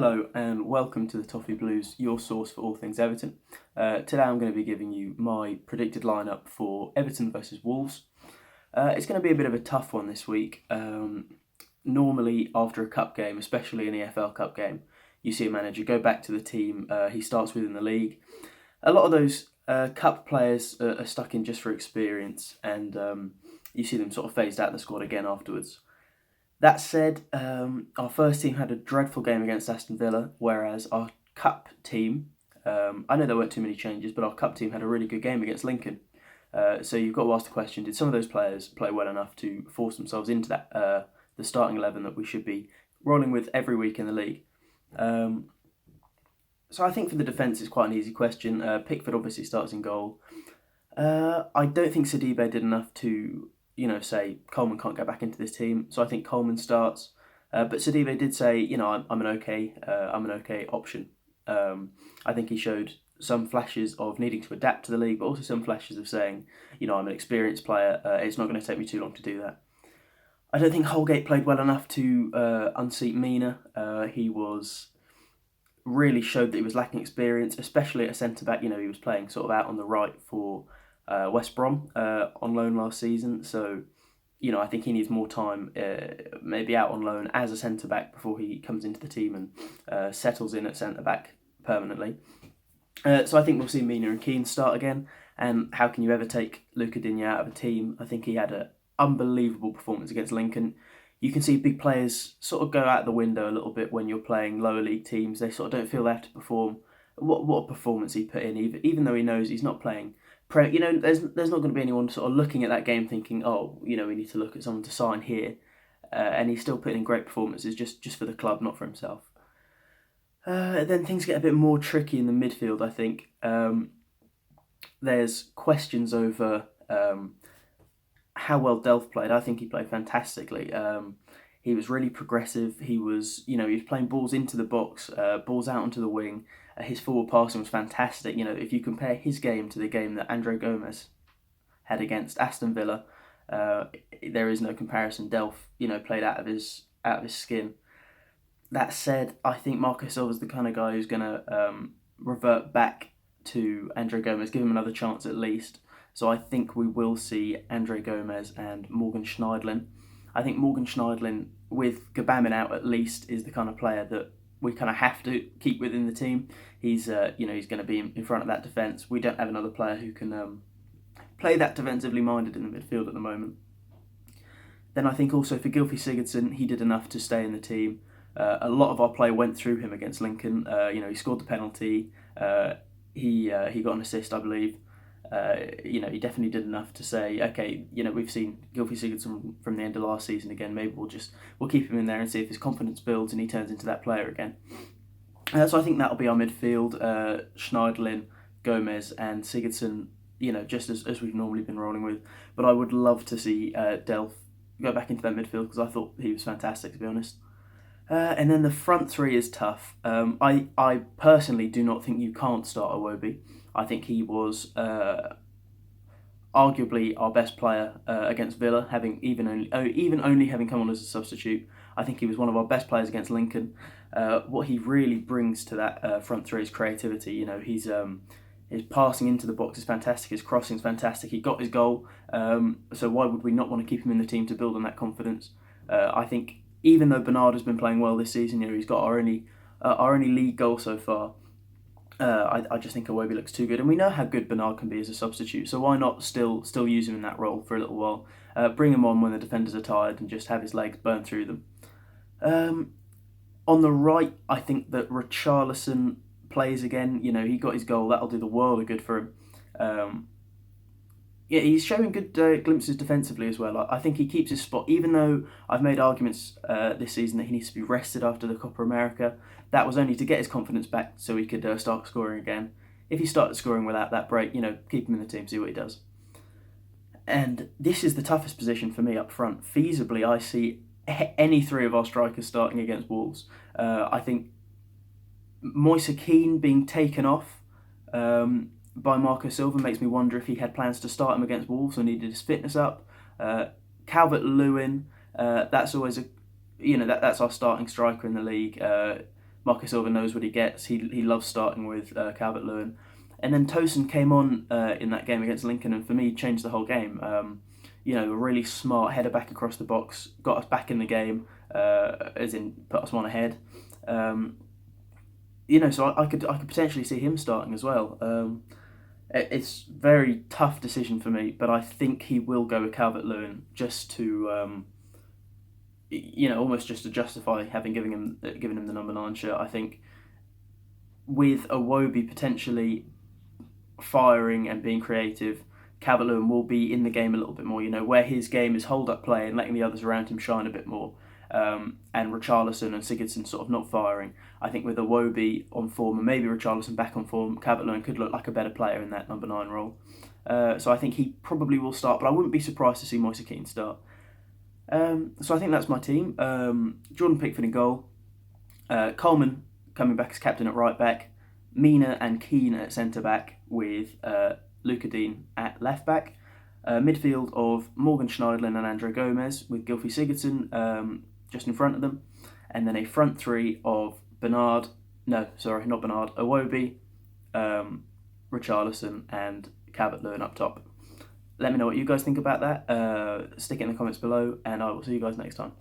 Hello and welcome to the Toffee Blues, your source for all things Everton. Today I'm going to be giving you my predicted lineup for Everton versus Wolves. It's going to be a bit of a tough one this week. Normally after a cup game, especially an EFL Cup game, you see a manager go back to the team he starts with in the league. A lot of those cup players are stuck in just for experience, and you see them sort of phased out of the squad again afterwards. That said, our first team had a dreadful game against Aston Villa, whereas our cup team, I know there weren't too many changes, but our cup team had a really good game against Lincoln. So you've got to ask the question, did some of those players play well enough to force themselves into that the starting 11 that we should be rolling with every week in the league? So I think for the defence it's quite an easy question. Pickford obviously starts in goal. I don't think Sidibe did enough to say Coleman can't go back into this team. So I think Coleman starts. But Sidibe did say, I'm an okay option. I think he showed some flashes of needing to adapt to the league, but also some flashes of saying, I'm an experienced player. It's not going to take me too long to do that. I don't think Holgate played well enough to unseat Mina. He really showed that he was lacking experience, especially at a centre back. He was playing sort of out on the right for West Brom on loan last season. So, I think he needs more time, maybe out on loan as a centre-back before he comes into the team and settles in at centre-back permanently. So I think we'll see Mina and Keane start again. And how can you ever take Luca Digne out of a team? I think he had an unbelievable performance against Lincoln. You can see big players sort of go out the window a little bit when you're playing lower league teams. They sort of don't feel they have to perform. What a performance he put in, even though he knows he's not playing. There's not going to be anyone sort of looking at that game thinking, we need to look at someone to sign here, and he's still putting in great performances just for the club, not for himself. Then things get a bit more tricky in the midfield. I think there's questions over how well Delph played. I think he played fantastically. He was really progressive. He was playing balls into the box, balls out onto the wing. His forward passing was fantastic. If you compare his game to the game that Andre Gomes had against Aston Villa, there is no comparison. Delph, played out of his skin. That said, I think Marco Silva's the kind of guy who's going to revert back to Andre Gomes, give him another chance at least. So I think we will see Andre Gomes and Morgan Schneidlin. I think Morgan Schneidlin, with Gabamin out at least, is the kind of player that we kind of have to keep within the team. He's he's going to be in front of that defence. We don't have another player who can play that defensively minded in the midfield at the moment. Then I think also for Gylfi Sigurdsson, he did enough to stay in the team. A lot of our play went through him against Lincoln. He scored the penalty. He got an assist, I believe. He definitely did enough to say, okay, we've seen Gylfi Sigurdsson from the end of last season again. Maybe we'll keep him in there and see if his confidence builds and he turns into that player again. So I think that'll be our midfield: Schneidlin, Gomes, and Sigurdsson. Just as we've normally been rolling with. But I would love to see Delph go back into that midfield because I thought he was fantastic, to be honest. And then the front three is tough. I personally do not think you can't start Iwobi. I think he was arguably our best player against Villa, having only having come on as a substitute. I think he was one of our best players against Lincoln. What he really brings to that front three is creativity. His passing into the box is fantastic. His crossing is fantastic. He got his goal. So why would we not want to keep him in the team to build on that confidence? I think even though Bernard has been playing well this season, he's got our only league goal so far. I just think Iwobi looks too good, and we know how good Bernard can be as a substitute. So why not still use him in that role for a little while? Bring him on when the defenders are tired, and just have his legs burn through them. On the right, I think that Richarlison plays again. He got his goal. That'll do the world of good for him. He's showing good glimpses defensively as well. I think he keeps his spot, even though I've made arguments this season that he needs to be rested after the Copa America. That was only to get his confidence back so he could start scoring again. If he started scoring without that break, keep him in the team, see what he does. And this is the toughest position for me up front. Feasibly, I see any three of our strikers starting against Wolves. I think Moise Keane being taken off by Marco Silva makes me wonder if he had plans to start him against Wolves or needed his fitness up. Calvert-Lewin, that's always that's our starting striker in the league. Marco Silva knows what he gets. He loves starting with Calvert-Lewin. And then Tosin came on in that game against Lincoln, and for me, changed the whole game. A really smart header back across the box, got us back in the game, as in put us one ahead. So I could potentially see him starting as well. It's a very tough decision for me, but I think he will go with Calvert-Lewin just to, almost just to justify having given him the number 9 shirt. I think with Iwobi potentially firing and being creative, Calvert-Lewin will be in the game a little bit more. Where his game is hold up play and letting the others around him shine a bit more. And Richarlison and Sigurdsson sort of not firing. I think with Iwobi on form and maybe Richarlison back on form, Calvert-Lewin could look like a better player in that number 9 role. So I think he probably will start, but I wouldn't be surprised to see Moise Kean start. So I think that's my team. Jordan Pickford in goal. Coleman coming back as captain at right back. Mina and Keane at centre back with Luca Dean at left back. Midfield of Morgan Schneidlin and Andre Gomez with Gylfi Sigurdsson just in front of them. And then a front three of Iwobi, Richarlison and Calvert-Lewin up top. Let me know what you guys think about that. Stick it in the comments below, and I will see you guys next time.